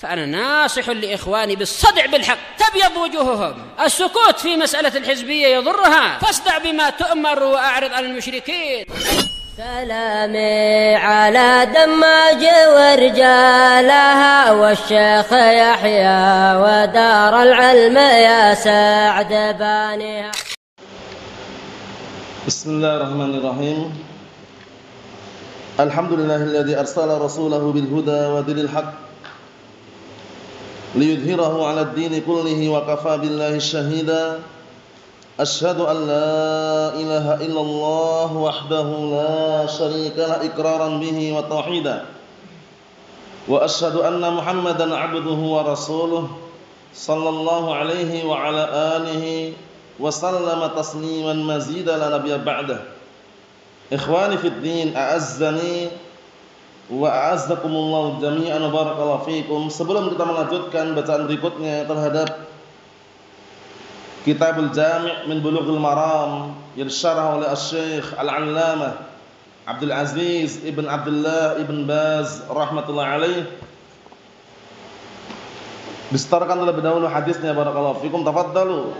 فأنا ناصح لإخواني بالصدع بالحق تبيض وجوههم. السكوت في مسألة الحزبية يضرها، فاصدع بما تؤمر وأعرض عن المشركين. سلامي على دماج ورجالها والشيخ يحيى ودار العلم يا سعد بانها. بسم الله الرحمن الرحيم. الحمد لله الذي أرسل رسوله بالهدى ودين الحق ليظهره على الدين كله وكفى بالله شهيدا. أشهد أن لا إله إلا الله وحده لا شريك له إقرارا به وتوحيدا، وأشهد أن محمدا عبده ورسوله صلى الله عليه وعلى آله وسلم تسليما مزيدا لا نبي بعده. إخواني في الدين أعزني wa'azzakumullahu jami'an wa barakallahu fikum. Sebelum kita melanjutkan bacaan berikutnya terhadap Kitabul Jami' min Bulughil Maram yang disyarah oleh Asy-Syaikh Al-'Allamah Abdul Aziz Ibn Abdullah Ibn Baz rahmatullahi alaih, disetorkan terlebih dahulu hadisnya. Barakallahu fikum, tafaddalu.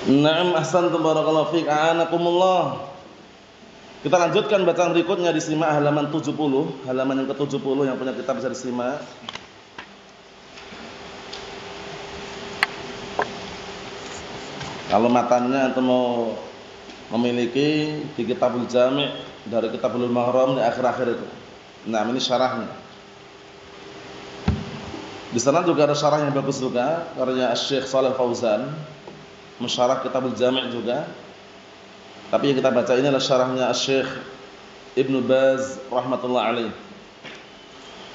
Na'am, ahsantum, barakallahu fiik, a'anakumullah. Kita lanjutkan bacaan berikutnya, disimak halaman 70, halaman yang ke-70 yang punya kitab bisa disimak. Kalau matanya antum mau memiliki di Kitabul Jami' dari Kitabul Mahram di akhir-akhir itu. Nah, ini syarahnya. Di sana juga ada syarah yang bagus juga karya Syekh Shalih Fauzan, mensyarah Kitabul Jami' juga. Tapi yang kita baca ini adalah syarahnya Syekh Ibn Baz rahmatullah alaih.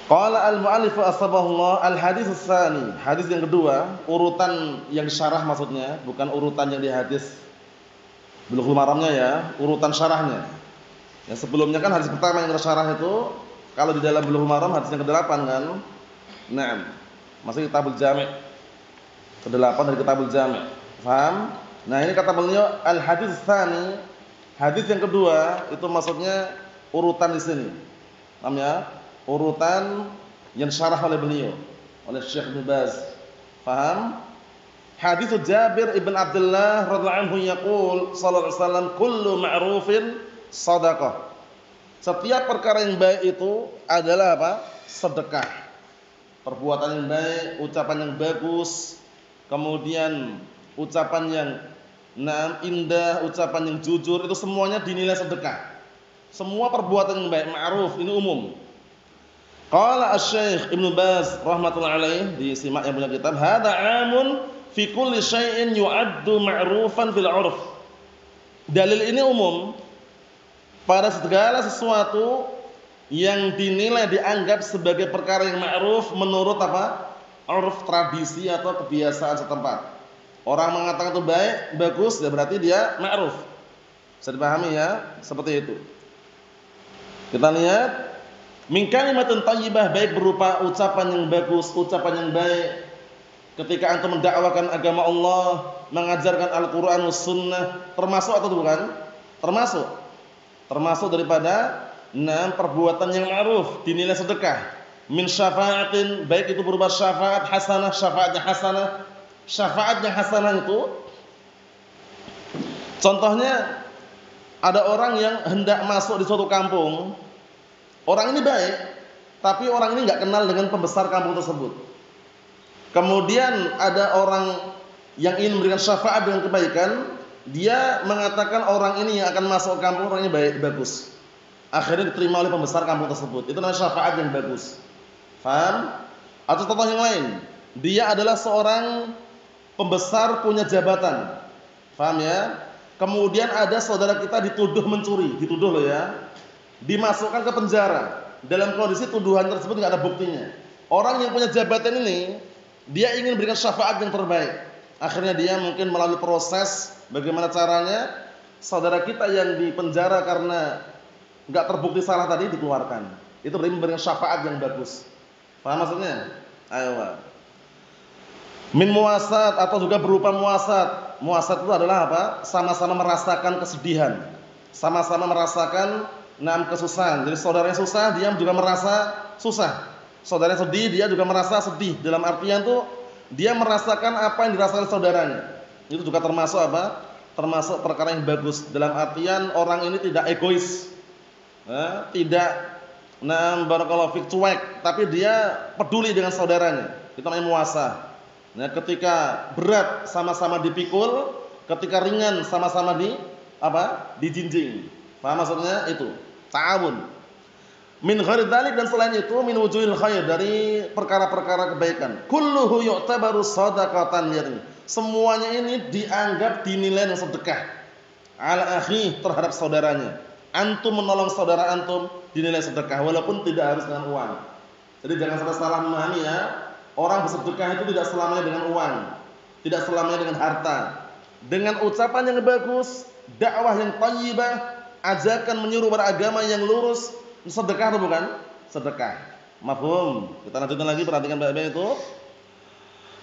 Qala al-mu'allif asbahullah al-hadits tsani, hadis yang kedua, urutan yang syarah maksudnya, bukan urutan yang di hadis Bulughul Maramnya ya, urutan syarahnya. Yang sebelumnya kan hadis pertama yang tersyarah itu, kalau di dalam Bulughul Maram hadis yang ke-8 kan. Naam. Masih Kitabul Jami'. Ke-8 dari Kitabul Jami'. Paham? Nah, ini kata beliau al-hadits tsani, hadis yang kedua itu maksudnya urutan di sini. Paham ya? Urutan yang syarah oleh beliau, oleh Syekh Ibn Baz. Paham? Hadis Jabir ibn Abdullah radhiyallahu anhu yaqul sallallahu alaihi wasallam kullu ma'rufin shadaqah. Setiap perkara yang baik itu adalah apa? Sedekah. Perbuatan yang baik, ucapan yang bagus, kemudian ucapan yang indah, ucapan yang jujur, itu semuanya dinilai sedekah. Semua perbuatan yang baik, ma'ruf, ini umum. Qala Asy-Syaikh Ibnu Baz rahimatullah alaih, disimak yang punya kitab, hadza 'amun fi kulli syai'in yu'addu ma'rufan fil 'urf. Dalil ini umum pada segala sesuatu yang dinilai dianggap sebagai perkara yang ma'ruf menurut apa? 'Urf, tradisi atau kebiasaan setempat. Orang mengatakan itu baik, bagus, ya berarti dia ma'ruf. Bisa dipahami ya? Seperti itu. Kita lihat min kalimatin thayyibah, baik berupa ucapan yang bagus, ucapan yang baik. Ketika antum mendakwakan agama Allah, mengajarkan Al-Qur'an was sunnah, termasuk atau bukan? Termasuk. Termasuk daripada perbuatan yang ma'ruf, dinilai sedekah. Min syafa'atin, baik itu berupa syafaat hasanah, syafaatnya hasanah. Syafaatnya hasanah itu contohnya ada orang yang hendak masuk di suatu kampung. Orang ini baik, tapi orang ini enggak kenal dengan pembesar kampung tersebut. Kemudian ada orang yang ingin memberikan syafaat dengan kebaikan, dia mengatakan orang ini yang akan masuk kampung orangnya baik, bagus. Akhirnya diterima oleh pembesar kampung tersebut. Itu namanya syafaat yang bagus. Paham? Atau contoh yang lain, dia adalah seorang pembesar, punya jabatan. Paham ya? Kemudian ada saudara kita dituduh mencuri, dituduh loh ya, dimasukkan ke penjara. Dalam kondisi tuduhan tersebut nggak ada buktinya. Orang yang punya jabatan ini Dia ingin berikan syafaat yang terbaik. Akhirnya dia mungkin melalui proses bagaimana caranya saudara kita yang di penjara karena enggak terbukti salah tadi dikeluarkan. Itu berarti memberikan syafaat yang bagus. Paham maksudnya? Ayo. Min muasat atau juga berupa muasat. Muasat itu adalah apa? Sama-sama merasakan kesedihan. Sama-sama merasakan kesusahan. Jadi saudaranya susah, dia juga merasa susah. Saudaranya sedih, dia juga merasa sedih. Dalam artian tuh dia merasakan apa yang dirasakan saudaranya. Itu juga termasuk apa? Termasuk perkara yang bagus. Dalam artian orang ini tidak egois. Tidak barakallahu fik cuek, tapi dia peduli dengan saudaranya. Itu namanya muasah. Nah, ketika berat sama-sama dipikul, ketika ringan sama-sama dijinjing. Paham maksudnya? Itu ta'awun. Min ghairi dzalik, dan selain itu min wujuhil khair, dari perkara-perkara kebaikan. Kulluhu yu'tabaru shadaqatan lirni. Semuanya ini dianggap dinilai sedekah. Ala akhi, terhadap saudaranya. Antum menolong saudara antum dinilai sedekah walaupun tidak harus dengan uang. Jadi jangan sampai salah memahami ya. Orang bersedekah itu tidak selamanya dengan uang, tidak selamanya dengan harta. Dengan ucapan yang bagus, dakwah yang thayyibah, ajakan menyuruh beragama yang lurus, sedekah atau bukan? Sedekah. Mafhum? Kita lanjutkan lagi, perhatikan baik-baik itu.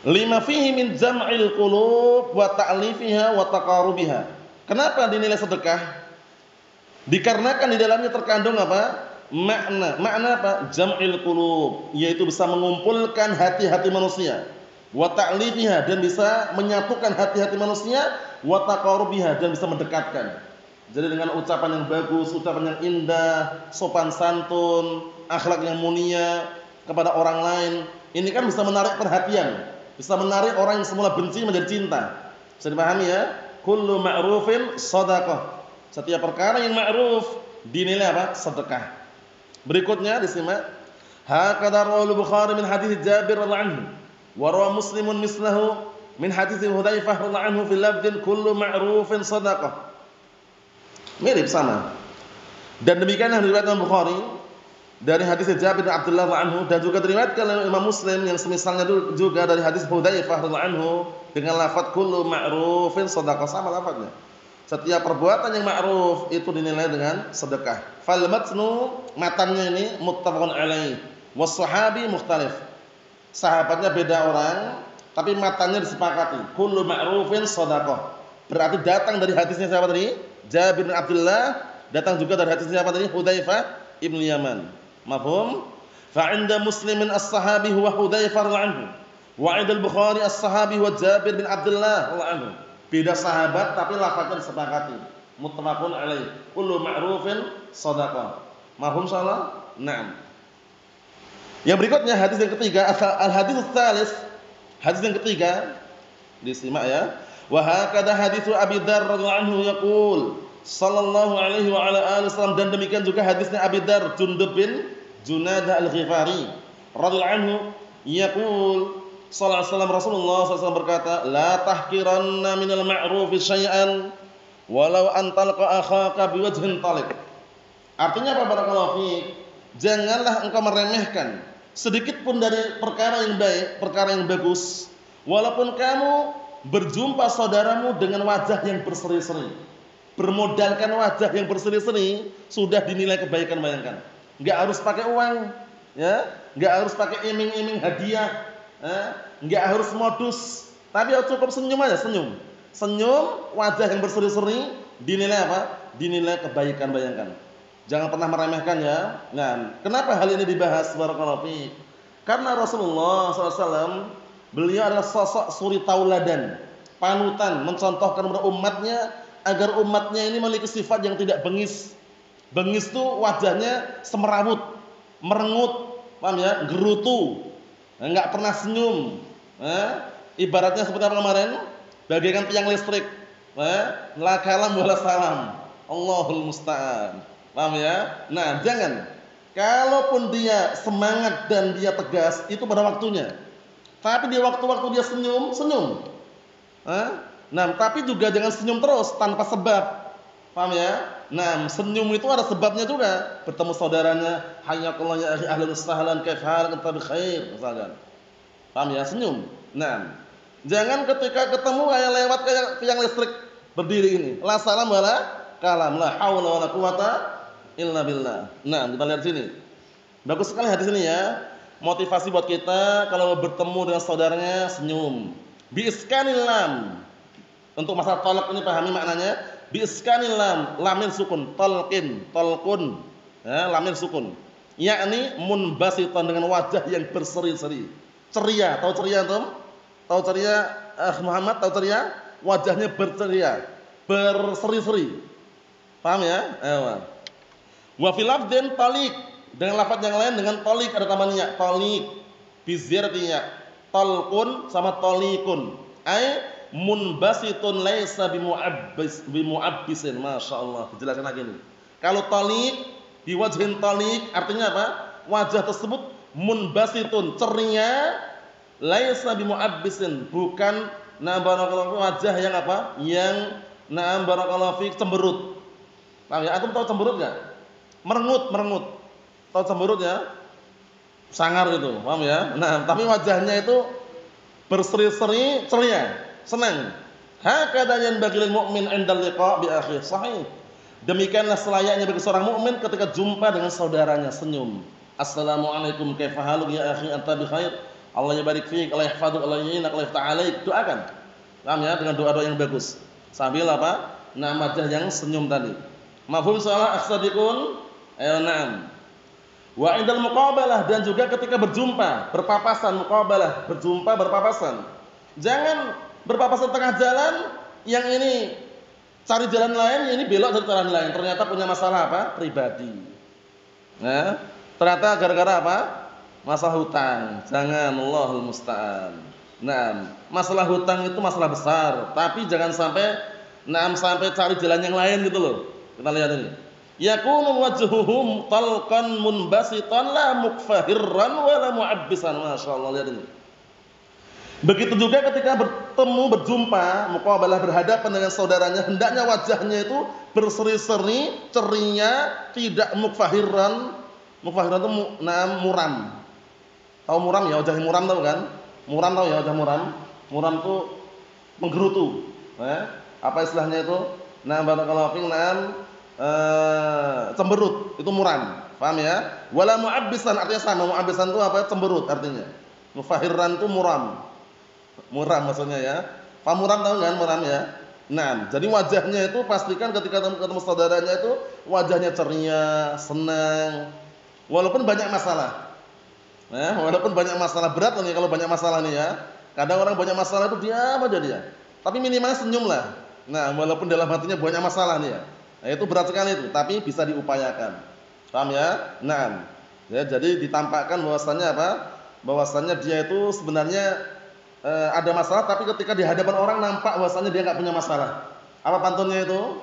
Lima fihi min jam'il qulub wa ta'lifiha wa taqarubiha. Kenapa dinilai sedekah? Dikarenakan di dalamnya terkandung apa? Makna apa? Jam'il qulub, yaitu bisa mengumpulkan hati-hati manusia. Wa ta'lifiha, dan bisa menyatukan hati-hati manusia. Wa taqarubiha, dan bisa mendekatkan. Jadi dengan ucapan yang bagus, ucapan yang indah, sopan santun, akhlak yang mulia kepada orang lain, ini kan bisa menarik perhatian, bisa menarik orang yang semula benci menjadi cinta. Bisa dipahami ya? Kullu ma'rufin shadaqah. Setiap perkara yang ma'ruf dinilai apa? Sedekah. Berikutnya disimak. Hakadha rawal Bukhari min hadits Jabir radhiyallahu anhu wa rawa Muslimun mislahu min hadits Hudzaifah radhiyallahu anhu fil lafdhin kullu ma'rufin shadaqah. Mirip sama. Dan demikian yang diriwayatkan Bukhari dari hadis Jabir bin Abdullah radhiyallahu anhu, dan juga diriwayatkan oleh Imam Muslim yang semisalnya juga dari hadis Hudzaifah radhiyallahu anhu dengan lafaz kullu ma'rufin shadaqah, sama lafaznya. Setiap perbuatan yang ma'ruf itu dinilai dengan sedekah. Fal matnu, matannya ini muttafaqun alaih, was sahabi mukhtalif. Sahabatnya beda orang, tapi matannya disepakati. Kullu ma'rufin shadaqah. Berarti datang dari hadisnya siapa tadi? Jabir bin Abdullah, datang juga dari hadisnya siapa tadi? Hudzaifah ibn Yaman. Mafhum? Fa 'inda Muslimin as-sahabi huwa Hudzaifah radhiyallahu anhu, wa 'inda al-Bukhari as-sahabi huwa Jabir bin Abdullah radhiyallahu anhu. Beda sahabat tapi lafaznya disepakati. Muttafaqun alaih. Kullu ma'rufin shadaqah. Mafhum insyaallah? Naam. Yang berikutnya hadis yang ketiga, al-hadits tsalits. Hadis yang ketiga disimak ya. Wa hakadha haditsu Abi Dzar radhiyallahu anhu yaqul sallallahu alaihi wa ala alihi wasallam, dan demikian juga hadisnya Abi Dzar Jundub bin Junadah al-Ghifari radhiyallahu anhu yaqul sallallahu alaihi wasallam, Rasulullah SAW berkata, la tahqiranna minal ma'rufi syai'an walau an talqa akhaka biwajhin taliq. Artinya apa barakallahu fiik? Janganlah engkau meremehkan sedikit pun dari perkara yang baik, perkara yang bagus, walaupun kamu berjumpa saudaramu dengan wajah yang berseri-seri. Bermodalkan wajah yang berseri-seri sudah dinilai kebaikan, bayangkan. Enggak harus pakai uang, ya, enggak harus pakai iming-iming hadiah. Enggak harus modus, tapi cukup senyum aja, senyum, wajah yang berseri-seri dinilai apa? Dinilai kebaikan, bayangkan. Jangan pernah meremehkan ya. Nah, kenapa hal ini dibahas barakallahu fiik? Karena Rasulullah SAW beliau adalah sosok suri tauladan, panutan, mencontohkan kepada umatnya agar umatnya ini memiliki sifat yang tidak bengis. Bengis itu wajahnya semerawut, merengut, paham ya? Gerutu. Enggak pernah senyum. Ibaratnya seperti apa kemarin? Bagaikan tiang listrik. La kalam wala salam. Allahul musta'an. Paham ya? Nah, jangan. Kalaupun dia semangat dan dia tegas, itu pada waktunya. Tapi di waktu-waktu dia senyum. Nah, tapi juga jangan senyum terus tanpa sebab. Paham ya? Nah, senyum itu ada sebabnya juga. Bertemu saudaranya, hayyakallahu ya akhi ahlan wa sahlan, kaif halak, anta bi khair, misalkan. Paham ya? Senyum. Nah, jangan ketika ketemu kayak lewat kayak tiang listrik berdiri ini. La salam wala kalam, la haula wala quwata illa billah. Nah, kita lihat sini. Bagus sekali hadis ini ya. Motivasi buat kita kalau bertemu dengan saudaranya senyum. Bi iskanil lam. Untuk masalah tolak ini pahami maknanya. Bi iskanil lam, lamir sukun, talqin, talqun. Ya, lamir sukun. Yakni munbasitan, dengan wajah yang berseri-seri. Ceria, tahu ceria antum? Tahu ceria Muhammad, tahu ceria? Wajahnya berceria, berseri-seri. Paham ya? Ewa. Wa fil lafdhin taliq. Dengan lafaz yang lain dengan taliq ada tambahannya, taliq bi ziyaratinya. Talqun sama taliqun. Ai munbasitun laisa bimu'abbisin. Masyaallah, dijelaskan lagi ini. Kalau taliq bi wajhin taliq artinya apa? Wajah tersebut munbasitun, ceria, laisa bimu'abbisin, bukan barakallahu wajah yang apa? Yang barakallahu fi cemberut. Paham ya? Antum tahu cemberut enggak? Merengut. Tahu cemberut ya? Sangar itu, paham ya? Nah, tapi wajahnya itu berseri-seri, ceria, senang. Hakadha yanbaghi lil mu'min 'inda liqa' bi akhihi. Sahih. Demikianlah selayaknya bagi seorang mukmin ketika jumpa dengan saudaranya, senyum. Assalamualaikum, kaifa haluk ya akhi, anta bi khair? Allah yabarik fik, Allah yahfaduk, Allah yu'inak, Allah yaftah 'alaik. Doakan. Paham ya? Dengan doa-doa yang bagus. Sambil apa? Wajah yang senyum tadi. Mafhum salah aksadiqun? Ayo na'am. Wa indal muqabalah, dan juga ketika berjumpa, berpapasan, muqabalah, berjumpa berpapasan. Jangan berpapasan tengah jalan, yang ini cari jalan lain, yang ini belok dari jalan lain. Ternyata punya masalah apa? Pribadi. Nah, ternyata gara-gara apa? Masalah hutang. Jangan, Allahul musta'an. Nah, masalah hutang itu masalah besar, tapi jangan sampai sampai cari jalan yang lain gitu loh. Kita lihat ini. Yakunu wajhuhum talqan munbasitan la mukfahirran wa la mu'abbisan. Masyaallah, lihat ini. Begitu juga ketika bertemu, berjumpa, muqabalah, berhadapan dengan saudaranya, hendaknya wajahnya itu berseri-seri, ceria, tidak mukfahirran. Mukfahirran itu muram. Tahu muram ya, wajah muram tahu kan? Muram tahu ya, wajah muram? Muram itu menggerutu. Apa istilahnya itu? Barakallahu fiik, cemberut, itu muram. Paham ya? Wala mu'abbisan artinya sama. Mu'abbisan itu apa? Cemberut artinya. Mufahirran itu muram. Muram maksudnya ya. Paham muram tahu kan muram ya? Nah, jadi wajahnya itu pastikan ketika ketemu saudaranya itu wajahnya ceria, senang. Walaupun banyak masalah. Walaupun banyak masalah, berat nih kalau banyak masalah nih ya. Kadang orang banyak masalah itu diam aja dia. Tapi minimal senyum lah. Nah, walaupun dalam hatinya banyak masalah nih ya. Nah, itu berat sekali itu, tapi bisa diupayakan. Paham ya? Nah, ya, jadi ditampakkan bahwasannya apa? Bahwasannya dia itu sebenarnya ada masalah, tapi ketika di hadapan orang nampak bahwasannya dia enggak punya masalah. Apa pantunnya itu?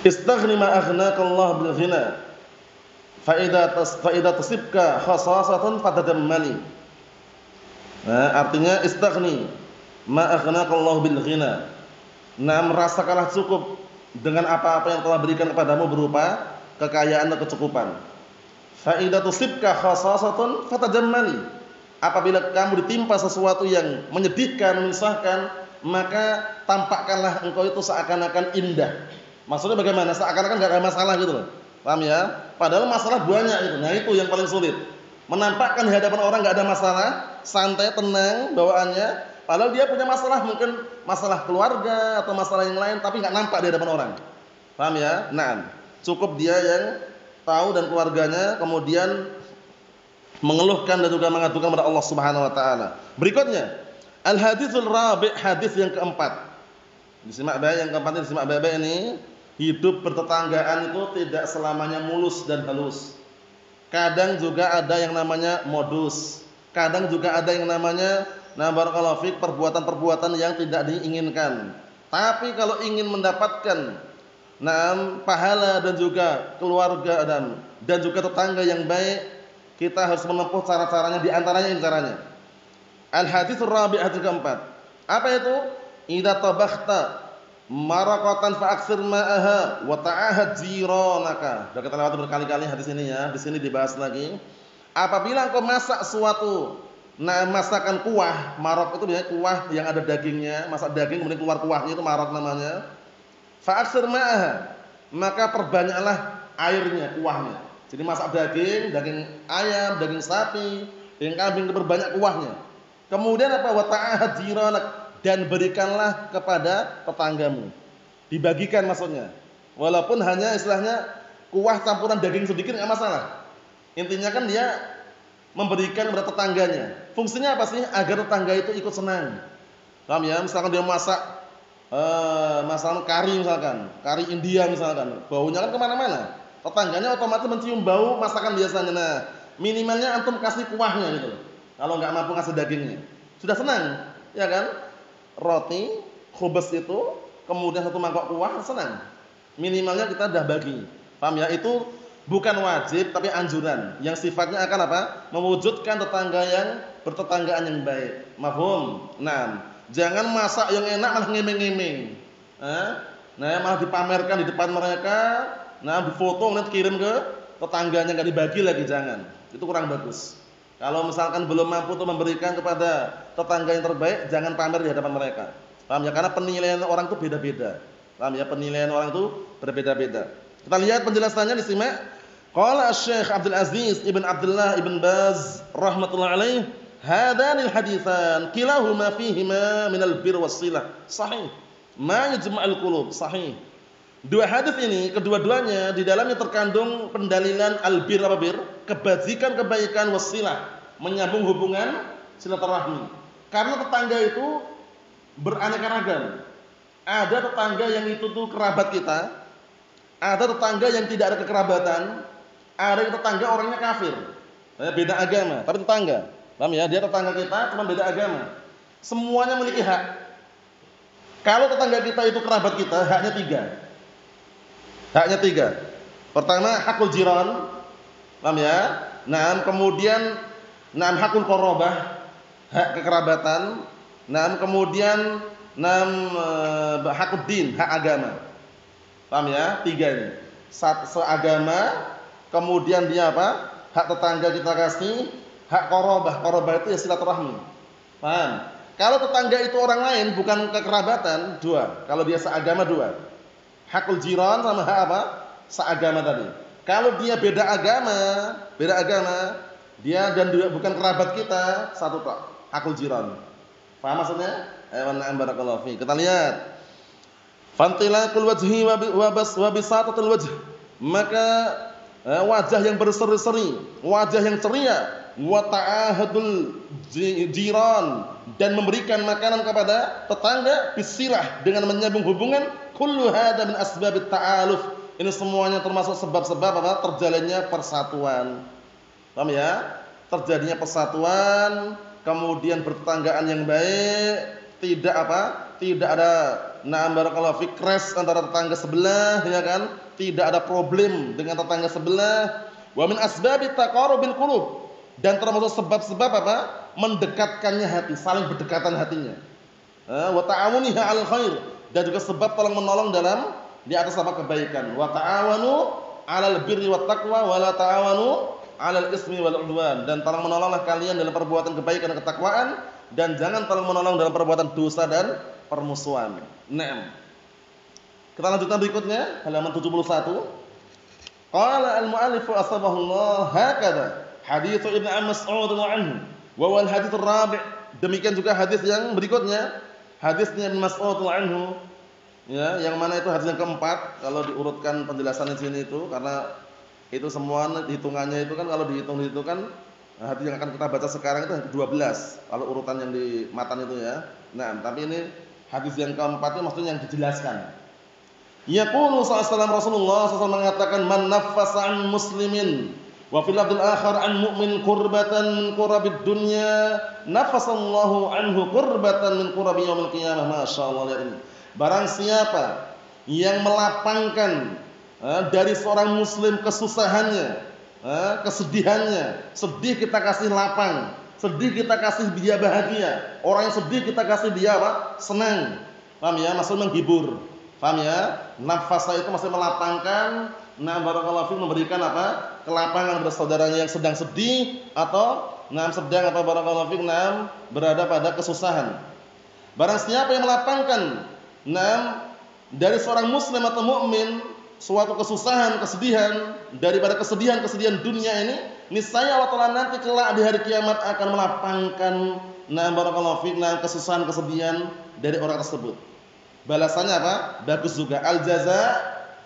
Istaghni ma aghnaka Allah bil ghina. Fa idza tasibka khasasatun fatadammani. Nah, artinya istaghni ma aghnaka Allah bil ghina. Merasakanlah cukup dengan apa-apa yang telah berikan kepadamu berupa kekayaan dan kecukupan. Fa idza tusibka khasasatun fatajammali. Apabila kamu ditimpa sesuatu yang menyedihkan, menyusahkan, maka tampakkanlah engkau itu seakan-akan indah. Maksudnya bagaimana? Seakan-akan enggak ada masalah gitu loh. Paham ya? Padahal masalah banyak itu. Nah, itu yang paling sulit. Menampakkan di hadapan orang enggak ada masalah, santai, tenang bawaannya. Padahal dia punya masalah, mungkin masalah keluarga atau masalah yang lain, tapi enggak nampak di hadapan orang. Paham ya? Nah, cukup dia yang tahu dan keluarganya kemudian mengeluhkan dan juga mengadukan kepada Allah Subhanahu wa taala. Berikutnya, al-haditsul rabi', hadis yang keempat. Disimak baik, yang keempat ini disimak baik ini, hidup bertetanggaan itu tidak selamanya mulus dan halus. Kadang juga ada yang namanya modus. Kadang juga ada yang namanya barakallahu fik, perbuatan-perbuatan yang tidak diinginkan. Tapi kalau ingin mendapatkan pahala dan juga keluarga dan juga tetangga yang baik, kita harus menempuh cara-caranya, di antaranya ini caranya. Al-haditsul rabi', hadis keempat. Apa itu? Idza tabakhta maraqatan fa'aksir ma'aha wa ta'ahad jiranaka. Sudah kita lewati berkali-kali hadis ini ya. Di sini dibahas lagi. Apabila engkau masak suatu Nah, masakan kuah, marok itu biasanya kuah yang ada dagingnya, masak daging kemudian keluar kuahnya itu marok namanya. Fa'aksir ma'aha, maka perbanyaklah airnya, kuahnya. Jadi masak daging, daging ayam, daging sapi, daging kambing itu berbanyak kuahnya. Kemudian apa? Wa ta'ahad jiranak, dan berikanlah kepada tetanggamu. Dibagikan maksudnya. Walaupun hanya istilahnya kuah campuran daging sedikit enggak masalah. Intinya kan dia memberikan kepada tetangganya. Fungsinya apa sih? Agar tetangga itu ikut senang. Paham ya? Misalkan dia masak masakan kari misalkan, kari India misalkan, baunya kan kemana-mana. Tetangganya otomatis mencium bau masakan biasanya. Nah, minimalnya antum kasih kuahnya gitu. Kalau nggak mampu kasih dagingnya, sudah senang, ya kan? Roti, khubz itu, kemudian satu mangkok kuah, senang. Minimalnya kita dah bagi. Paham ya? Itu bukan wajib tapi anjuran yang sifatnya akan apa? Mewujudkan tetangga yang bertetanggaan yang baik. Mafhum? Nah, jangan masak yang enak malah ngemeng-ngemeng. Nah, malah dipamerkan di depan mereka, nah difoto nanti kirim ke tetangganya, enggak dibagi lagi, jangan. Itu kurang bagus. Kalau misalkan belum mampu untuk memberikan kepada tetangga yang terbaik, jangan pamer di hadapan mereka. Paham ya? Karena penilaian orang itu beda-beda. Paham ya? Penilaian orang itu berbeda-beda. Kita lihat penjelasannya, disimak. Qala Asy-Syaikh Abdul Aziz Ibn Abdullah Ibn Baz rahmatullah alaih, hadanil haditsan kilahuma fihima minal bir was-silah. Sahih. Ma yajma'ul qulub. Sahih. Dua hadis ini kedua-duanya di dalamnya terkandung pendalilan albir apa bir? Kebajikan, kebaikan, wasilah, menyambung hubungan silaturahmi. Karena tetangga itu beraneka ragam. Ada tetangga yang itu tuh kerabat kita, ada tetangga yang tidak ada kekerabatan, ada yang tetangga orangnya kafir, beda agama, tapi tetangga. Paham ya? Dia tetangga kita, cuma beda agama. Semuanya memiliki hak. Kalau tetangga kita itu kerabat kita, haknya tiga. Haknya tiga. Pertama, hakul jiran. Paham ya? Nah, kemudian hakul qarabah, hak kekerabatan. Nah, kemudian hakul din, hak agama. Paham ya? Tiga ini. Seagama, kemudian dia apa? Hak tetangga kita kasih, hak qarabah. Qarabah itu ya silaturahmi. Paham? Kalau tetangga itu orang lain bukan kekerabatan, dua. Kalau dia seagama, dua. Hakul jiran sama hak apa? Seagama tadi. Kalau dia beda agama, dia dan dia bukan kerabat kita, satu tok. Hakul jiran. Paham maksudnya? Na'am barakallahu fi. Kita lihat. Fantilaqul wajhi wa bisatatul wajh. Maka wajah yang berseri-seri, wajah yang ceria, wa ta'ahadul jiran, dan memberikan makanan kepada tetangga, bisilah, dengan menyambung hubungan, kullu hadza min asbabit ta'aluf. Ini semuanya termasuk sebab-sebab apa? Terjalinnya persatuan. Paham ya? Terjadinya persatuan, kemudian bertetanggaan yang baik, tidak apa? Tidak ada na'am barakallahu fik crash antara tetangga sebelah, ya kan? Tidak ada problem dengan tetangga sebelah. Wa min asbabit taqarubil qulub, dan termasuk sebab-sebab apa? Mendekatkannya hati, saling berdekatan hatinya. Wa ta'awuniha 'alal khair, dan juga sebab tolong menolong dalam di atas apa? Kebaikan. Wa ta'awanu 'alal birri wat taqwa wa la ta'awanu 'alal ismi wal 'udwan, dan tolong menolonglah kalian dalam perbuatan kebaikan dan ketakwaan, dan jangan tolong menolong dalam perbuatan dosa dan permusuhan. Naam. Kita lanjutkan berikutnya, halaman 71. Qala al-mu'allif asbahullah hakadha hadits Ibnu Mas'ud anhu wa wal hadits ar-rabi'. Demikian juga hadis yang berikutnya, hadisnya Ibnu Mas'ud anhu, ya, yang mana itu hadis yang keempat kalau diurutkan penjelasan di sini itu, karena itu semua hitungannya itu kan kalau dihitung itu kan hadis yang akan kita baca sekarang itu 12 kalau urutan yang di matan itu ya. Nah, tapi ini hadis yang keempat itu maksudnya yang dijelaskan. Yaqulu sallallahu Rasulullah SAW mengatakan, man naffasa an muslimin wa fil abdil akhar an mu'min qurbatan min qurabid dunya nafasallahu anhu qurbatan min qurabi yaumil qiyamah. Masyaallah, lihat ini. Barang siapa yang melapangkan dari seorang muslim kesusahannya, kesedihannya, sedih kita kasih lapang, sedih kita kasih dia bahagia. Orang yang sedih kita kasih dia apa? Senang. Paham ya? Maksud menghibur. Paham ya? Nafasa itu maksudnya melapangkan. Nah, barakallahu fiik, memberikan apa? Kelapangan kepada saudaranya yang sedang sedih atau sedang apa barakallahu fik, berada pada kesusahan. Barang siapa yang melapangkan dari seorang muslim atau mukmin suatu kesusahan, kesedihan daripada kesedihan dunia ini, niscaya Allah Taala nanti kelak di hari kiamat akan melapangkan barakallahu fik, kesusahan, kesedihan dari orang tersebut. Balasannya apa? Bagus juga. Al jaza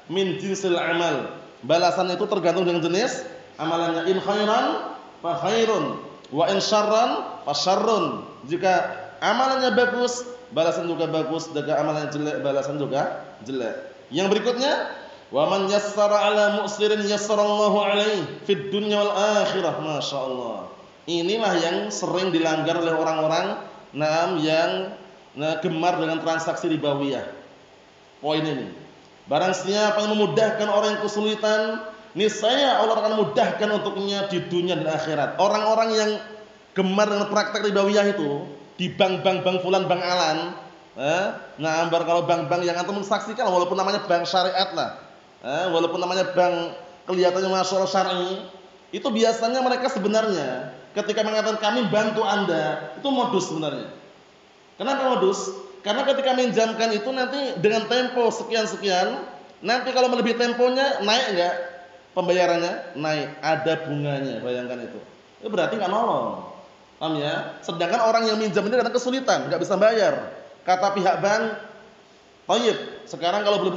min jinsil amal. Balasannya itu tergantung dengan jenis amalannya. In khairan fa khairun wa in syarran fa syarrun. Jika amalannya bagus, balasan juga bagus. Jika amalannya jelek, balasan juga jelek. Yang berikutnya, wa man yassara 'ala mu'sirin yassarallahu 'alaihi fid dunya wal akhirah. Masyaallah. Inilah yang sering dilanggar oleh orang-orang yang gemar dengan transaksi ribawiyah. Poin ini. Barang siapa yang memudahkan orang yang kesulitan, niscaya Allah akan mudahkan untuknya di dunia dan akhirat. Orang-orang yang gemar dengan praktek ribawiyah itu di bank fulan, bank alan, kalau bank-bank yang antum mensaksikan, walaupun namanya bank syariat lah, walaupun namanya bank kelihatannya masyaallah syar'i, itu biasanya mereka sebenarnya ketika mengatakan kami bantu Anda, itu modus sebenarnya. Kenapa modus? Karena ketika minjamkan itu nanti dengan tempo sekian-sekian, nanti kalau melebihi temponya naik enggak pembayarannya? Naik, ada bunganya, bayangkan itu. Itu berarti enggak nolong. Paham ya? Sedangkan orang yang minjam ini kadang kesulitan, enggak bisa bayar. Kata pihak bank, "Thayyib, sekarang kalau belum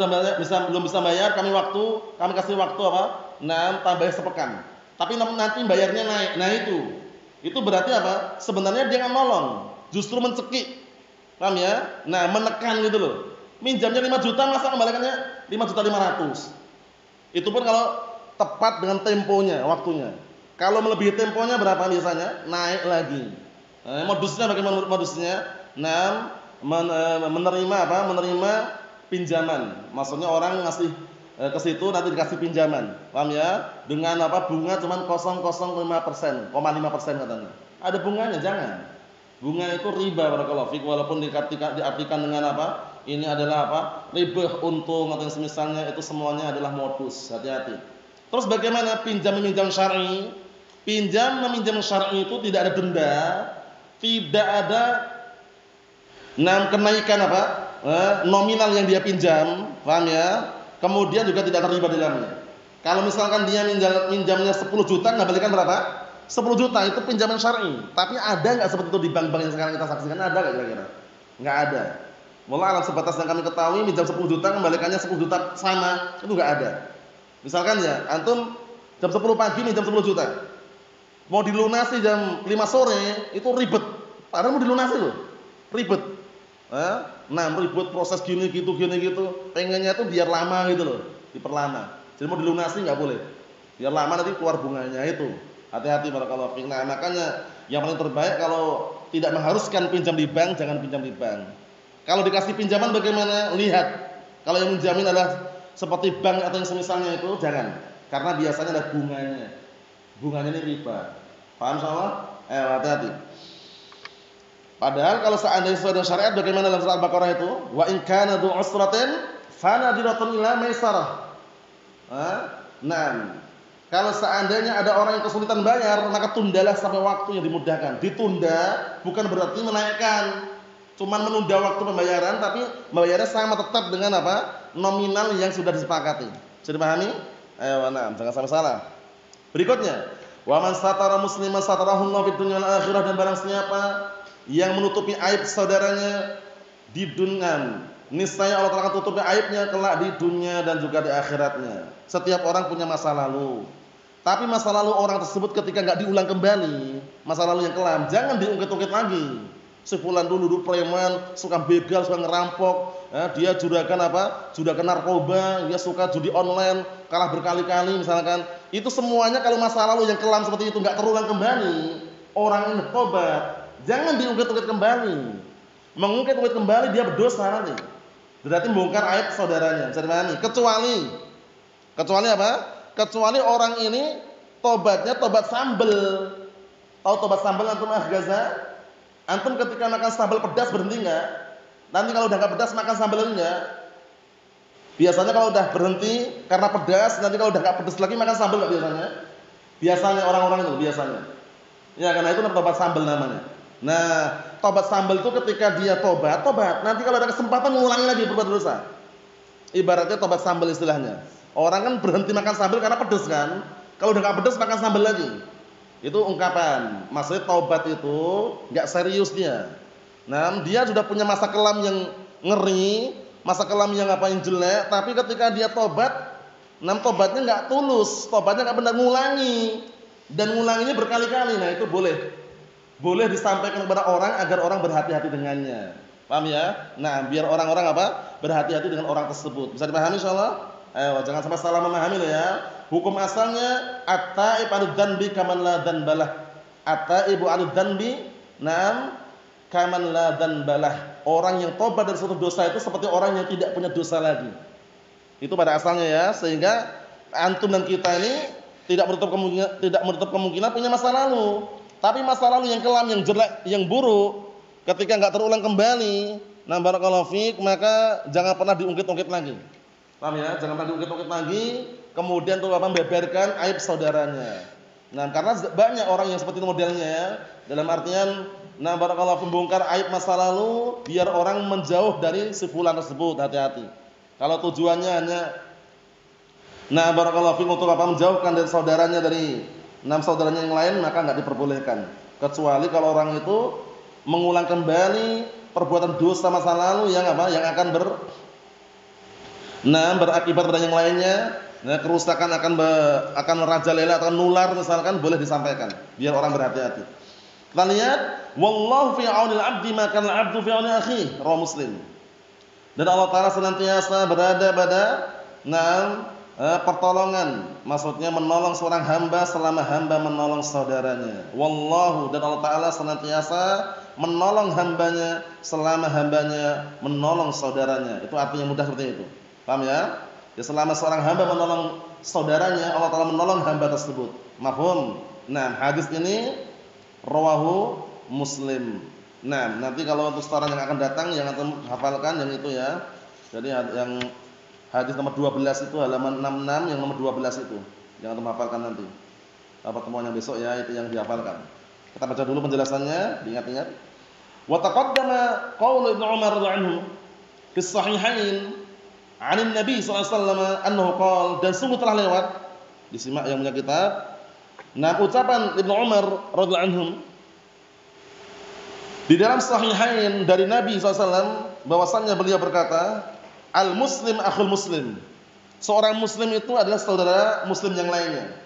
bisa bayar, kami kasih waktu apa? Tambah sepekan. Tapi nanti bayarnya naik." Nah itu berarti apa? Sebenarnya dia enggak nolong, justru mencekik. Paham ya? Menekan gitu loh. Minjamnya 5 juta, masa kembalikannya 5.500.000. Itu pun kalau tepat dengan temponya, waktunya. Kalau melebihi temponya berapa biasanya? Naik lagi. Modusnya bagaimana modusnya? Menerima pinjaman. Maksudnya orang ngasih ke situ nanti dikasih pinjaman. Paham ya? Dengan bunga cuma 0,05%, 0,5% katanya. Ada bunganya, jangan. Bunga itu riba barakallahu fik, walaupun diartikan dengan ini adalah riba untung atau yang semisalnya, itu semuanya adalah modus. Hati-hati. Terus bagaimana pinjam-meminjam syar'i? Pinjam-meminjam syar'i itu tidak ada denda, tidak ada kenaikan nominal yang dia pinjam, paham ya? Kemudian juga tidak ada riba di dalamnya. Kalau misalkan dia minjamnya 10 juta, ngembalikan berapa? 10 juta itu pinjaman syar'i. Tapi ada enggak seperti itu di bank-bank yang sekarang kita saksikan? Ada enggak kira-kira? Enggak ada. Wallah alam, sebatas yang kami ketahui minjam 10 juta kembalikannya 10 juta sama, itu enggak ada. Misalkan ya, antum jam 10 pagi minjam 10 juta. Mau dilunasi jam 5 sore, itu ribet. Padahal mau dilunasi loh. Ribet. Ribet proses gini gitu. Pengennya itu biar lama gitu loh, diperlama. Jadi mau dilunasi enggak boleh. Biar lama nanti keluar bunganya itu. Hati-hati barakallahu fiik. Makanya yang paling terbaik kalau tidak mengharuskan pinjam di bank, jangan pinjam di bank. Kalau dikasih pinjaman bagaimana? Lihat. Kalau yang menjamin adalah seperti bank atau yang semisalnya itu, jangan. Karena biasanya ada bunganya. Bunganya ini riba. Paham insyaallah? Hati-hati. Padahal kalau seandainya sesuai dengan syariat, bagaimana dalam surah Al-Baqarah itu? Wa in kana dzu usratin fanadiratun ila maisarah. Kalau seandainya ada orang yang kesulitan bayar, maka tundalah sampai waktu yang dimudahkan. Ditunda bukan berarti menaikkan, cuman menunda waktu pembayaran, tapi membayarnya sama tetap dengan nominal yang sudah disepakati. Sudah dipahami? Jangan sampai salah. Berikutnya, wa man satara musliman satarahu Allah fid dunya wal akhirah, dan barang siapa yang menutupi aib saudaranya di dunia, niscaya Allah akan tutupi aibnya kelak di dunia dan juga di akhiratnya. Setiap orang punya masa lalu. Tapi masa lalu orang tersebut ketika enggak diulang kembali, masa lalu yang kelam, jangan diungkit-ungkit lagi. Sebulan dulu preman, suka begal, suka ngerampok, dia juragan juragan narkoba, dia suka judi online, kalah berkali-kali misalkan. Itu semuanya kalau masa lalu yang kelam seperti itu enggak terulang kembali, orang ini tobat, jangan diungkit-ungkit kembali. Mengungkit-ungkit kembali dia berdosa nanti. Berarti membongkar aib saudaranya. Bisa dipahami? Kecuali apa? Kecuali orang ini tobatnya tobat sambel. Tahu tobat sambel antum Gaza? Antum ketika makan sambal pedas berhenti enggak? Nanti kalau udah enggak pedas makan sambal enggak? Biasanya kalau udah berhenti karena pedas, nanti kalau udah enggak pedas lagi makan sambal enggak biasanya? Biasanya orang-orang itu biasanya. Ya, karena itu tobat sambal namanya. Nah, tobat sambal itu ketika dia tobat, nanti kalau ada kesempatan mengulangi lagi berbuat dosa. Ibaratnya tobat sambal istilahnya. Orang kan berhenti makan sambal karena pedes kan. Kalau udah gak pedes makan sambal lagi. Itu ungkapan. Maksudnya tobat itu gak serius dia. Nah, dia sudah punya masa kelam yang ngeri, masa kelam yang yang jelek, tapi ketika dia tobat, tobatnya gak tulus, tobatnya gak benar, ngulangi. Dan ngulanginya berkali-kali. Nah, itu boleh disampaikan kepada orang agar orang berhati-hati dengannya. Paham ya? Nah, biar orang-orang berhati-hati dengan orang tersebut. Bisa dipahami insyaallah? Ayo, jangan sampai salah memahami loh ya. Hukum asalnya at-taib 'anil dzanbi kaman la dzanbalah. At-taibu 'anil dzanbi kaman la dzanbalah. Orang yang tobat dari suatu dosa itu seperti orang yang tidak punya dosa lagi. Itu pada asalnya ya, sehingga antum dan kita ini tidak menutup kemungkinan punya masa lalu. Tapi masa lalu yang kelam, yang jelek, yang buruk, ketika enggak terulang kembali, barakallahu fiik, maka jangan pernah diungkit-ungkit lagi. Paham ya? Jangan pernah diungkit-ungkit lagi, kemudian membeberkan aib saudaranya. Nah, karena banyak orang yang seperti itu modelnya ya. Dalam artian barakallahu membongkar aib masa lalu biar orang menjauh dari si fulan tersebut. Hati-hati. Kalau tujuannya hanya barakallahu fiikum untuk menjauhkan dari saudaranya dari saudaranya yang lain, maka enggak diperbolehkan. Kecuali kalau orang itu mengulang kembali perbuatan dosa masa lalu yang akan berakibat pada yang lainnya. Nah, kerusakan akan merajalela, akan nular misalkan, boleh disampaikan biar orang berhati-hati. Kita lihat, wallahu fi aunil 'abdi ma kana 'abdu fi auni akhihi, rawi Muslim. Dan Allah Taala senantiasa berada pada pertolongan, maksudnya menolong seorang hamba selama hamba menolong saudaranya. Wallahu, dan Allah Taala senantiasa menolong hambanya selama hambanya menolong saudaranya. Itu artinya mudah seperti itu. Paham ya? Ya, selama seorang hamba menolong saudaranya, Allah Taala menolong hamba tersebut. Mafhum? Nah, hadis ini rawahu Muslim. Nah, nanti kalau untuk setoran yang akan datang yang akan hafalkan yang itu ya. Jadi yang hadis nomor 12 itu halaman 66, yang nomor 12 itu yang akan hafalkan nanti. Pertemuan yang besok ya, itu yang dihafalkan. Kita baca dulu penjelasannya, diingat-ingat. Wa taqaddama qaul Ibnu Umar radhiyallahu anhu fi sahihain 'an Nabi sallallahu alaihi wasallam annahu qala, dan sungguh telah lewat, disimak yang punya kitab. Nah, ucapan Ibnu Umar radhiyallahu anhum di dalam sahihain dari Nabi SAW, bahwasannya beliau berkata, al-muslim akhul muslim. Seorang muslim itu adalah saudara muslim yang lainnya.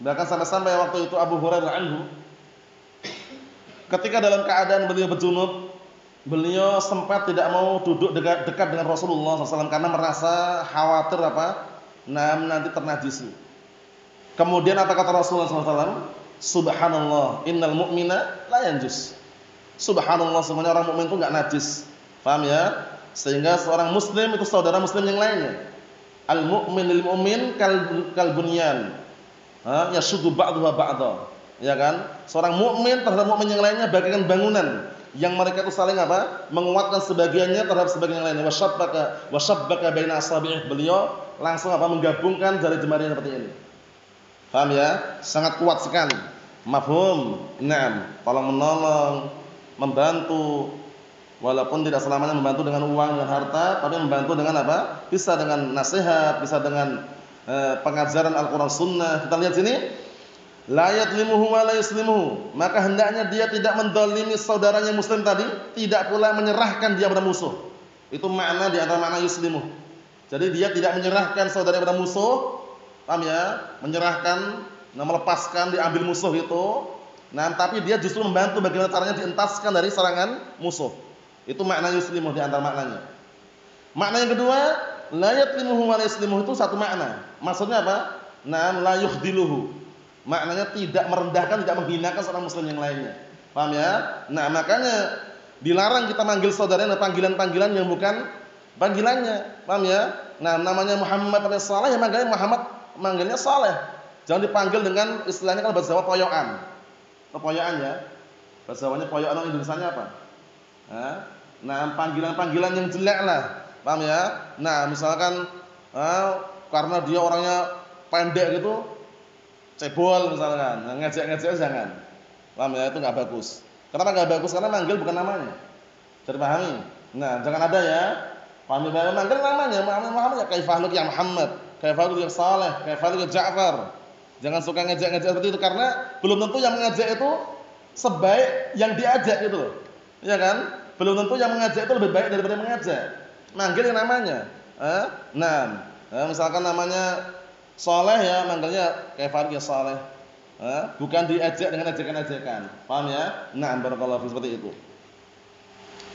Bahkan sampai-sampai waktu itu Abu Hurairah anhu, ketika dalam keadaan beliau berjunub, beliau sempat tidak mau duduk dekat dengan Rasulullah SAW karena merasa khawatir nanti ternajisi. Kemudian apa kata Rasulullah SAW? Subhanallah, innal mu'mina la yanjus. Subhanallah, semuanya orang mukmin itu enggak najis. Paham ya? Sehingga seorang muslim itu saudara muslim yang lainnya. Al-mu'min lil mu'min kal bunyan. Yashuddu ba'dahu ba'dha. Ya kan? Seorang mukmin terhadap mukmin yang lainnya bagaikan bangunan yang mereka itu saling menguatkan sebagiannya terhadap sebagian yang lainnya. Washabbaka baina asabi'ih. Beliau langsung menggabungkan jari jemarinya seperti ini. Paham ya? Sangat kuat sekali. Mafhum? Naam. Tolong menolong, membantu, walaupun tidak selamanya membantu dengan uang dan harta, tapi membantu dengan bisa dengan nasihat, bisa dengan pengajaran Al-Quran Sunnah. Kita lihat sini, la yadlimuhu wa la yuslimuhu, maka hendaknya dia tidak mendolimi saudaranya muslim tadi, tidak pula menyerahkan dia pada musuh. Itu makna di antara makna yuslimuh. Jadi dia tidak menyerahkan saudaranya pada musuh, paham ya? Menyerahkan, melepaskan, diambil musuh itu. Nah, tapi dia justru membantu bagaimana caranya dientaskan dari serangan musuh. Itu makna yuslimuh di antara maknanya. Makna yang kedua, la yatlimuhu wa la yuslimuhu, itu satu makna. Maksudnya apa? Nah, la yukhdiluhu. Maknanya tidak merendahkan, tidak menghinakan seorang muslim yang lainnya. Paham ya? Nah, makanya dilarang kita manggil saudaranya dengan panggilan-panggilan yang bukan panggilannya. Paham ya? Nah, namanya Muhammad bin Saleh, ya manggilnya Saleh. Jangan dipanggil dengan istilahnya kalau bahasa Jawa poyokan. Poyokan ya. Bahasa Jawanya poyokan, orang Indonesianya apa? Nah, panggilan-panggilan yang jelek lah. Paham ya? Nah, misalkan karena dia orangnya pendek gitu, cebol misalkan. Nah, ngejek-ngejek jangan. Paham ya? Itu enggak bagus. Kenapa enggak bagus? Karena manggil bukan namanya. Jadi pahami? Nah, jangan ada ya. Pahami bahwa manggil namanya, Muhammad ya kaifaluk ya Muhammad, kaifaluk ya Saleh, kaifaluk ya Ja'far. Jangan suka ngejek-ngejek seperti itu karena belum tentu yang mengajak itu sebaik yang diajak gitu loh. Iya kan? Belum tentu yang mengajak itu lebih baik daripada yang mengajak. Manggil yang namanya. Nah, misalkan namanya Saleh ya, manggilnya kaifaluk ya Saleh. Bukan diajak dengan ajakan-ajakan. Paham ya? Nah, barakallahu fi seperti itu.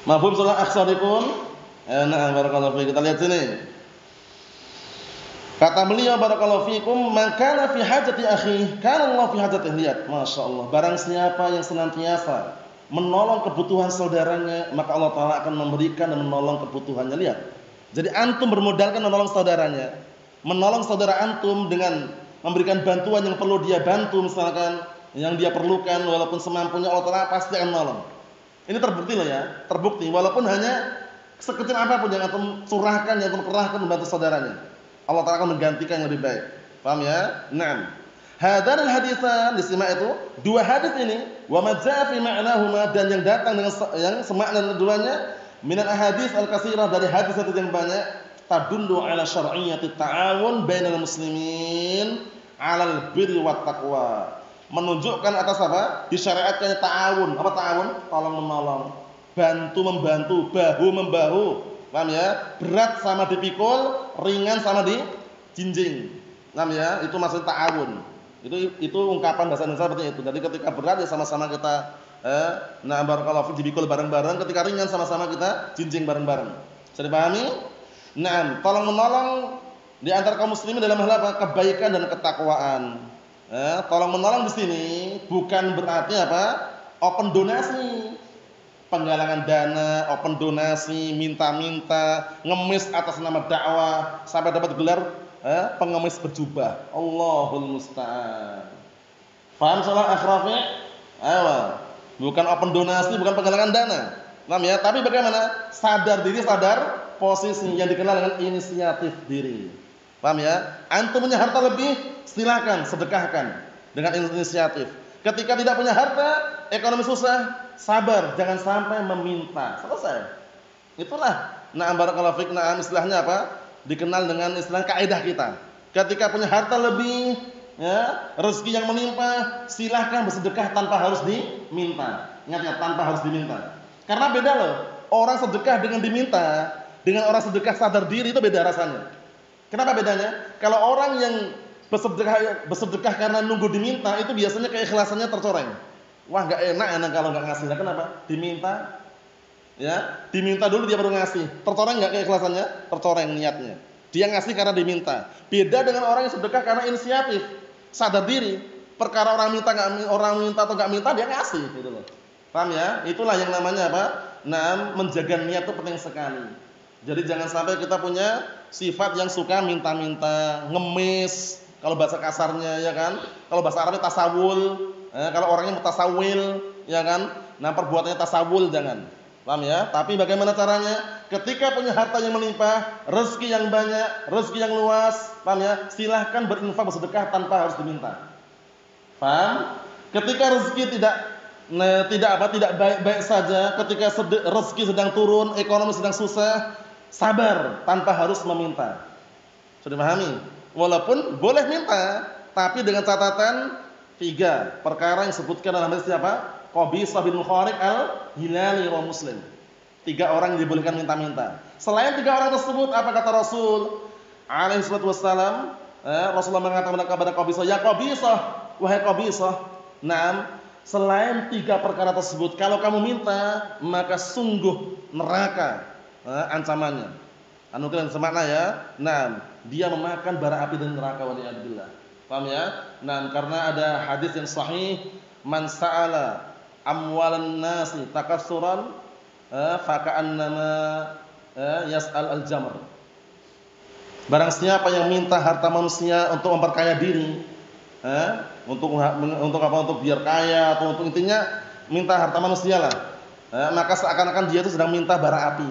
Mafhum salah akhsarikun? Nah, barakallahu fi. Kita lihat sini. Kata beliau barakallahu fikum, "Man kana fi hajati akhi, kana Allah fi hajatihi." Lihat, masyaallah. Barang siapa yang senantiasa menolong kebutuhan saudaranya, maka Allah Taala akan memberikan dan menolong kebutuhannya. Lihat. Jadi antum bermodalkan menolong saudaranya. Menolong saudara antum dengan memberikan bantuan yang perlu dia bantu, misalkan yang dia perlukan walaupun semampunya, Allah Taala pasti akan menolong. Ini terbukti loh ya, terbukti walaupun hanya sekecil apapun yang antum curahkan, yang antum kerahkan membantu saudaranya, Allah Taala akan menggantikan yang lebih baik. Paham ya? Naam. Hadan al-haditsan, disimak itu dua hadis ini, wa ma jaa fi ma'nahuma, dan yang datang dengan yang semakna keduanya, minal ahadits al-katsirah, dari hadis yang banyak, tadullu ala syar'iyyati ta'awun bainal muslimin 'alal birri wat taqwa. Menunjukkan atas apa? Disyariatkannya ta'awun. Apa ta'awun? Tolong menolong, bantu membantu, bahu membahu. Paham ya? Berat sama dipikul, ringan sama dijinjing. Paham ya? Itu maksud ta'awun. Itu ungkapan bahasa Indonesia seperti itu. Jadi ketika berat ya sama-sama kita barakallahu fi dipikul bareng-bareng, ketika ringan sama-sama kita jinjing bareng-bareng. Bisa dipahami? Nah, tolong menolong di antara kaum muslimin dalam hal apa? Kebaikan dan ketakwaan. Tolong menolong di sini bukan berarti apa? Open donasi, penggalangan dana, open donasi, minta-minta, ngemis atas nama dakwah sampai dapat gelar pengemis berjubah. Allahul musta'an. Paham salah akhrafi? Ayo. Bukan open donasi, bukan penggalangan dana. Paham ya? Tapi bagaimana? Sadar diri, sadar posisi, yang dikenal dengan inisiatif diri. Paham ya? Antum punya harta lebih, silakan sedekahkan dengan inisiatif. Ketika tidak punya harta, ekonomi susah, sabar, jangan sampai meminta. Selesai. Itulah na'am barakallahu fik, na'am istilahnya apa? Dikenal dengan istilah kaidah kita. Ketika punya harta lebih, ya, rezeki yang melimpah, silakan bersedekah tanpa harus diminta. Ingat ya, tanpa harus diminta. Karena beda loh, orang sedekah dengan diminta, dengan orang sedekah sadar diri itu beda rasanya. Kenapa bedanya? Kalau orang yang bersedekah karena nunggu diminta, itu biasanya keikhlasannya tercoreng. Wah, enggak enak kalau enggak ngasih. Kenapa? Diminta. Ya, diminta dulu dia baru ngasih. Tercoreng enggak keikhlasannya? Tercoreng niatnya. Dia ngasih karena diminta. Beda dengan orang yang sedekah karena inisiatif, sadar diri. Perkara orang minta atau enggak minta, dia ngasih gitu loh. Paham ya? Itulah yang namanya apa? Nah, menjaga niat itu penting sekali. Jadi jangan sampai kita punya sifat yang suka minta-minta, ngemis, kalau bahasa kasarnya ya kan. Kalau bahasa Arabnya tasawul, kalau orangnya mutasawil ya kan. Nah, perbuatannya tasawul jangan. Paham ya? Tapi bagaimana caranya? Ketika punya harta yang melimpah, rezeki yang banyak, rezeki yang luas, paham ya? Silahkan berinfak, bersedekah tanpa harus diminta. Paham? Ketika rezeki tidak baik-baik saja, ketika rezeki sedang turun, ekonomi sedang susah, sabar tanpa harus meminta. Sudah pahami? Walaupun boleh minta, tapi dengan catatan 3 perkara yang disebutkan dalam hadis siapa? Qabisah bin Mukhariq al-Hilali wa Muslim. 3 orang yang dibolehkan minta-minta. Selain 3 orang tersebut, apa kata Rasul alaihi salatu wassalam? Rasulullah mengatakan kepada Qabisah, "Ya Qabisah, wahai Qabisah, naam, selain 3 perkara tersebut, kalau kamu minta, maka sungguh neraka ancamannya." Anugerah semakna ya. Nah, dia memakan bara api dan neraka, waliyadzubillah. Paham ya? Nah, karena ada hadis yang sahih, man sa'ala amwalan nasi takassuran faka'annama yas'al al-jamr. Barang siapa yang minta harta manusia untuk memperkaya diri, untuk apa? Untuk biar kaya atau untuk intinya minta harta manusia lah, maka seakan-akan dia itu sedang minta bara api.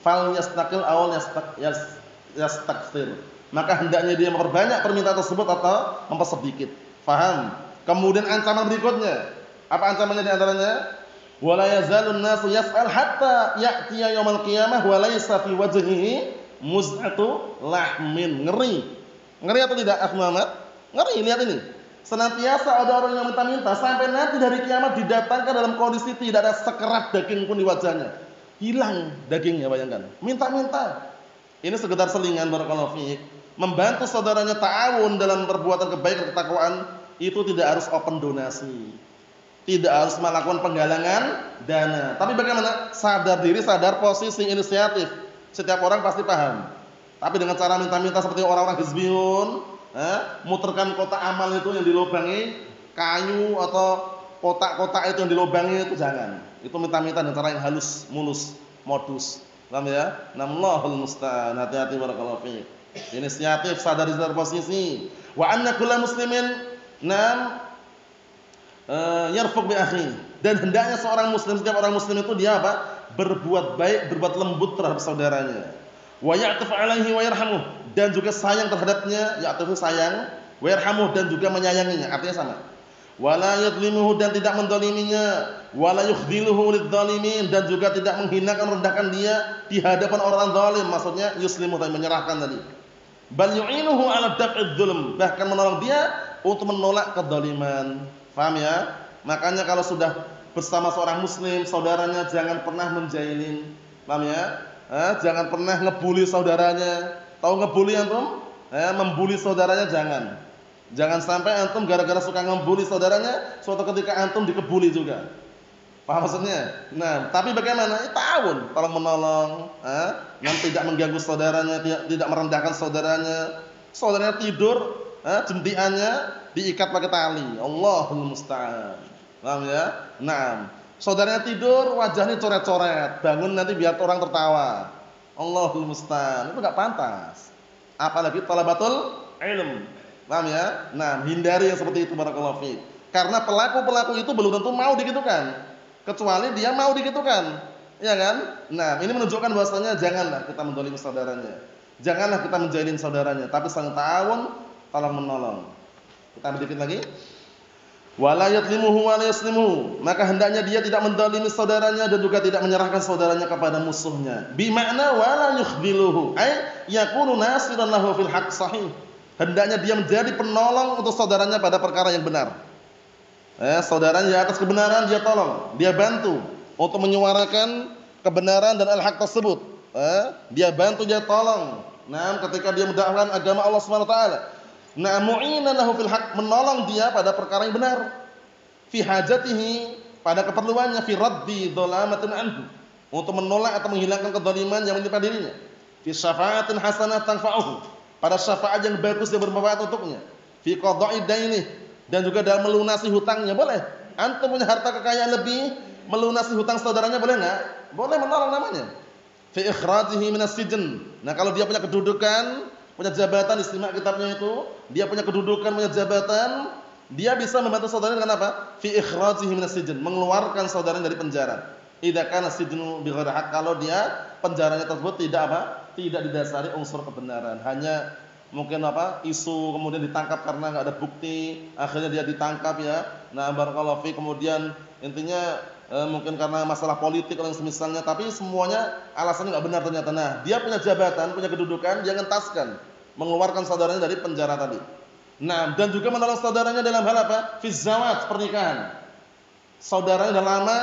Fal yastaqil awal yastakthir. Maka hendaknya dia memperbanyak permintaan tersebut atau mempersedikit. Faham? Kemudian ancaman berikutnya, Apa ancamannya di antaranya? Wala yazalun nasu yas'al hatta ya'tiya yaumil qiyamah wa laysa fi wajhihi muz'atu lahmin. Ngeri. Ngeri atau tidak, Akh Muhammad? Ngeri, lihat ini. Senantiasa ada orang yang minta-minta sampai nanti dari kiamat didatangkan dalam kondisi tidak ada sekerat daging pun di wajahnya. Hilang dagingnya, bayangkan. Minta-minta. Ini sekedar selingan, barakallahu fiik. Membantu saudaranya ta'awun dalam perbuatan kebaikan ketakwaan itu tidak harus open donasi. Tidak harus melakukan penggalangan dana. Tapi bagaimana? Sadar diri, sadar posisi, inisiatif. Setiap orang pasti paham. Tapi dengan cara minta-minta seperti orang-orang hizbiyun, muterkan kotak amal itu yang dilubangi, kayu atau kotak-kotak itu yang dilubangi itu jangan. Itu minta-minta dengan cara yang halus, mulus, modus. Paham ya? Nallahul musta'an. Hati-hati barakallahu fiik. Inisiatif, sadar diri posisi. Wa anna kulla muslimin yarfuq bi akhi, dan hendaknya seorang muslim, setiap orang muslim itu dia apa? Berbuat baik, berbuat lembut terhadap saudaranya. Wa ya'tif 'alaihi wa yarhamuh, dan juga sayang terhadapnya, ya'tif sayang, wa yarhamuh dan juga menyayanginya, artinya sama. Wa la yadhlimuhu, dan tidak mendoliminya, wa la yukhdhiluhu lidh-dhalimin, dan juga tidak menghinakan, merendahkan dia di hadapan orang zalim, maksudnya yuslimu, dan menyerahkan tadi. Bal yu'inuhu 'ala daf'idz dzulm, bahkan menolong dia untuk menolak kedzaliman. Paham ya? Makanya kalau sudah bersama seorang muslim, saudaranya jangan pernah menjailin. Paham ya? Jangan pernah ngebully saudaranya. Tahu ngebully antum? Membuli saudaranya jangan. Jangan sampai antum gara-gara suka ngebully saudaranya, suatu ketika antum dikebuli juga. Paham maksudnya? Nah, tapi bagaimana? Ta'awun, tolong menolong, tidak mengganggu saudaranya, tidak merendahkan saudaranya. Saudaranya tidur, jentiannya diikat pakai tali. Allahul musta'an. Paham ya? Naam. Saudaranya tidur, wajahnya coret-coret, bangun nanti biar orang tertawa. Allahul musta'an. Itu enggak pantas. Apalagi talabatul ilm. Paham ya? Nah, hindari yang seperti itu, barakallahu fiik. Karena pelaku-pelaku itu belum tentu mau digitukan. Kecuali dia mau digitukan. Ya kan? Nah, ini menunjukkan bahwasanya janganlah kita mendolimi saudaranya. Janganlah kita menjalin saudaranya, tapi saling ta'awun, tolong menolong. Kita sedikit lagi. Wala yadlimuhu wa la yaslimuhu, maka hendaknya dia tidak mendolimi saudaranya dan juga tidak menyerahkan saudaranya kepada musuhnya. Bi makna wala yukhdiluhu, ay yakunu nasiran lahu fil haqq sahih. Hendaknya dia menjadi penolong untuk saudaranya pada perkara yang benar. Saudaranya di atas kebenaran dia tolong, dia bantu untuk menyuarakan kebenaran dan al-haq tersebut. Dia bantu, dia tolong. Nah, ketika dia mendakwahkan agama Allah Subhanahu wa taala. Nah, mu'inan lahu fil haq, menolong dia pada perkara yang benar. Fi hajatihi, pada keperluannya, fi raddi dzalamatin anhu, untuk menolak atau menghilangkan kedzaliman yang menimpa dirinya. Fi syafa'atin hasanah tanfa'uhu, pada syafaat yang bagus yang bermanfaat untuknya. Fi qada'i daini, dan juga dalam melunasi hutangnya. Boleh. Antum punya harta kekayaan lebih, melunasi hutang saudaranya boleh enggak? Boleh, menolong namanya. Fi ikhrajihi minas sijn. Nah, kalau dia punya kedudukan, punya jabatan, istimewa kitabnya itu, dia punya kedudukan, punya jabatan, dia bisa membantu saudaranya dengan apa? Fi ikhrajihi minas sijn, mengeluarkan saudaranya dari penjara. Idza kana sijnu bi ghairi haqq, kalau dia penjaranya tersebut tidak apa? Tidak didasari unsur kebenaran, hanya mungkin apa? Isu, kemudian ditangkap karena enggak ada bukti, akhirnya dia ditangkap ya. Nah, barakallahu fi, kemudian intinya mungkin karena masalah politik atau semisalnya, tapi semuanya alasannya enggak benar ternyata. Nah, dia punya jabatan, punya kedudukan, dia ngentaskan, mengeluarkan saudaranya dari penjara tadi. Nah, dan juga menolong saudaranya dalam hal apa? Fi zawaj, pernikahan. Saudaranya sudah lama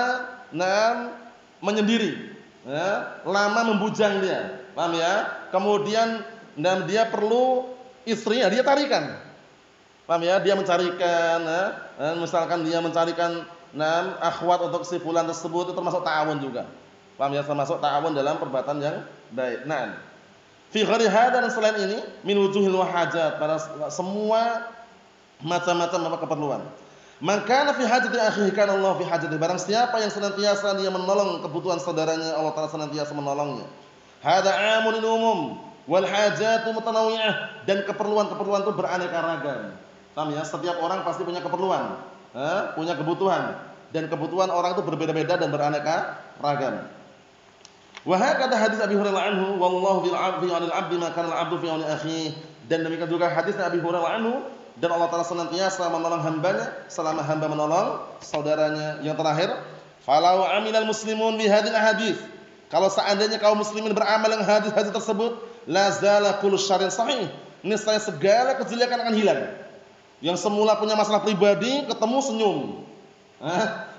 menyendiri, ya, lama membujang dia. Paham ya? Kemudian dan dia perlu istri, ya, dia tarikan. Paham ya? Dia mencarikan, misalkan dia mencarikan akhwat untuk si fulan tersebut, itu termasuk ta'awun juga. Paham ya? Termasuk ta'awun dalam perbuatan yang baik. Nah, fi ghairi hada, dan selain ini min wujuhil wahajat, pada semua macam-macam keperluan. Maka fi hajati akhihi kana Allah fi hajati, barang siapa yang senantiasa dia menolong kebutuhan saudaranya, Allah Taala senantiasa menolongnya. Hada amun umum wal hajatu mutanawwi'ah, dan keperluan-keperluan itu beraneka ragam. Paham ya? Setiap orang pasti punya keperluan, punya kebutuhan, dan kebutuhan orang itu berbeda-beda dan beraneka ragam. Wa hakadha hadis Abi Hurairah anhu, wallahu fil 'abdi 'anil 'abdi ma kana al-'abdu fi 'auni akhihi, dan demikian juga hadis Abi Hurairah anhu, dan Allah Ta'ala senantiasa menolong hambanya selama hamba menolong saudaranya. Yang terakhir, falau aminal muslimun bihadil hadis, kalau seandainya kaum muslimin beramal dengan hadis-hadis tersebut, la zala kullu syarrin sahih, niscaya segala kejelekan akan hilang. Yang semula punya masalah pribadi ketemu senyum.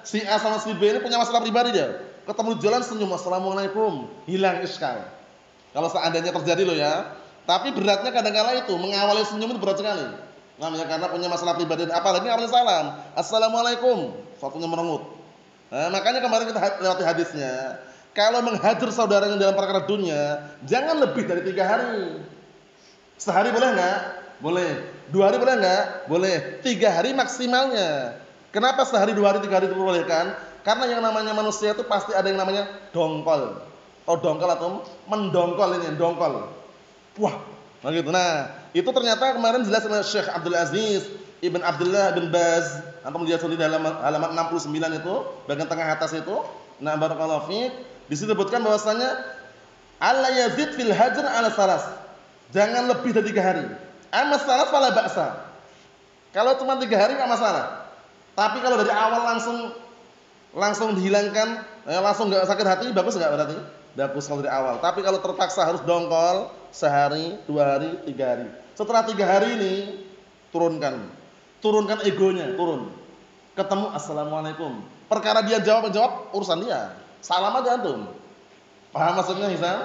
Si A sama si B ini punya masalah pribadi dia, ketemu di jalan senyum, assalamualaikum, hilang iskal. Kalau seandainya terjadi loh ya. Tapi beratnya kadang-kala itu mengawali senyum itu berat sekali. Namanya karena punya masalah pribadi, apalagi awalnya salam, assalamualaikum, satunya merengut. Makanya kemarin kita lewati hadisnya, kalau menghajar saudaranya dalam perkara dunia, jangan lebih dari 3 hari. Sehari boleh enggak? Boleh. 2 hari boleh enggak? Boleh. 3 hari maksimalnya. Kenapa sehari, 2 hari, 3 hari diperbolehkan? Karena yang namanya manusia itu pasti ada yang namanya dongkol. Oh dongkol atau mendongkol ini, dongkol. Wah, begitu. Nah, itu ternyata kemarin jelas oleh Syekh Abdul Aziz Ibn Abdullah bin Baz. Antum lihat di dalam halaman 69 itu, bagian tengah atas itu. Nah, barakallahu fiik. Di situ disebutkan bahwasanya alla yazid fil hajr ala salas. Jangan lebih dari 3 hari. Amma salas fala ba'sa. Kalau cuma 3 hari enggak masalah. Tapi kalau dari awal langsung dihilangkan, langsung enggak sakit hati, bagus enggak berarti? Bagus kalau dari awal. Tapi kalau terpaksa harus dongkol sehari, 2 hari, 3 hari. Setelah 3 hari ini turunkan egonya, turun. Ketemu assalamualaikum. Perkara dia jawab urusan dia. Salam aja antum. Paham maksudnya Hisam?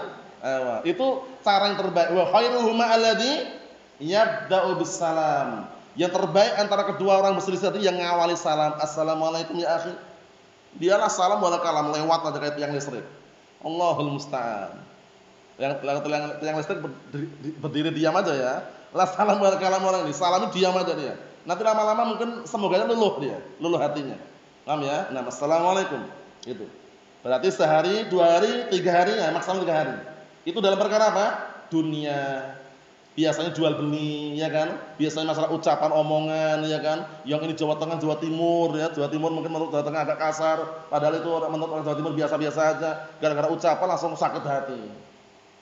Itu cara yang terbaik. Wa khairuhuma alladhi yabda'u bis salam. Yang terbaik antara kedua orang berselisih itu yang ngawali salam. Assalamualaikum ya akhi. Dialah salam wala kalam, lewat aja kayak tiang listrik. Allahul musta'an. Yang listrik berdiri diam aja ya. La salam wala kalam orang ini. Salamnya diam aja dia. Nanti lama-lama mungkin semoganya luluh hatinya. Paham ya? Nah, assalamualaikum. Gitu. Berarti sehari, 2 hari, 3 hari, ya maksimal 3 hari. Itu dalam perkara apa? Dunia. Biasanya jual beli, ya kan? Biasanya masalah ucapan, omongan, ya kan? Yang ini Jawa Tengah, Jawa Timur, ya. Jawa Timur mungkin menurut Jawa Tengah agak kasar, padahal itu menurut orang Jawa Timur biasa-biasa aja. Gara-gara ucapan langsung sakit hati.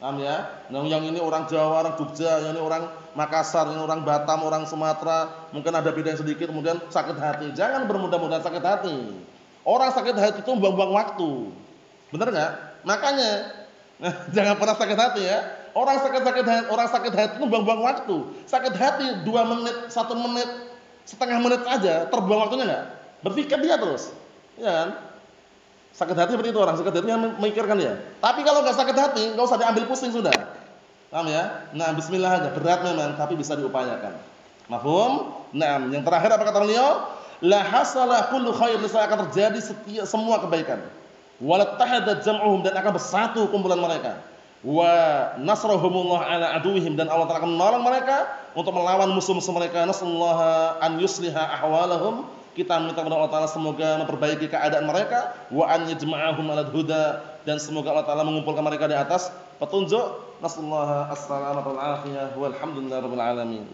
Paham ya? Nah, yang ini orang Jawa, orang Jogja, yang ini orang Makassar, yang ini orang Batam, orang Sumatera, mungkin ada beda yang sedikit, kemudian sakit hati. Jangan bermudah-mudahan sakit hati. Orang sakit hati itu buang-buang waktu. Benar enggak? Makanya jangan pernah sakit hati ya. Orang sakit hati itu buang-buang waktu. Sakit hati 2 menit, 1 menit, setengah menit aja terbuang waktunya enggak? Berpikir dia terus. Ya kan? Sakit hati seperti itu, orang sakit hati memikirkan dia. Tapi kalau enggak sakit hati, enggak usah diambil pusing sudah. Paham ya? Nah, bismillah aja. Berat memang, tapi bisa diupayakan. Mafhum? Naam. Yang terakhir apa kata beliau? La hasala kullu khair, niscaya akan terjadi semua kebaikan. Wala tahada jam'uhum, dan akan bersatu kumpulan mereka. Wa nasrahumullah ala aduwihim, dan Allah Ta'ala akan menolong mereka untuk melawan musuh-musuh mereka. Nasallaha an yusliha ahwalahum. Kita minta kepada Allah Ta'ala semoga memperbaiki keadaan mereka. Wa an yajma'ahum ala huda, dan semoga Allah Ta'ala mengumpulkan mereka di atas petunjuk. Nasallaha as-salamata wal afiyah walhamdulillahirabbil alamin.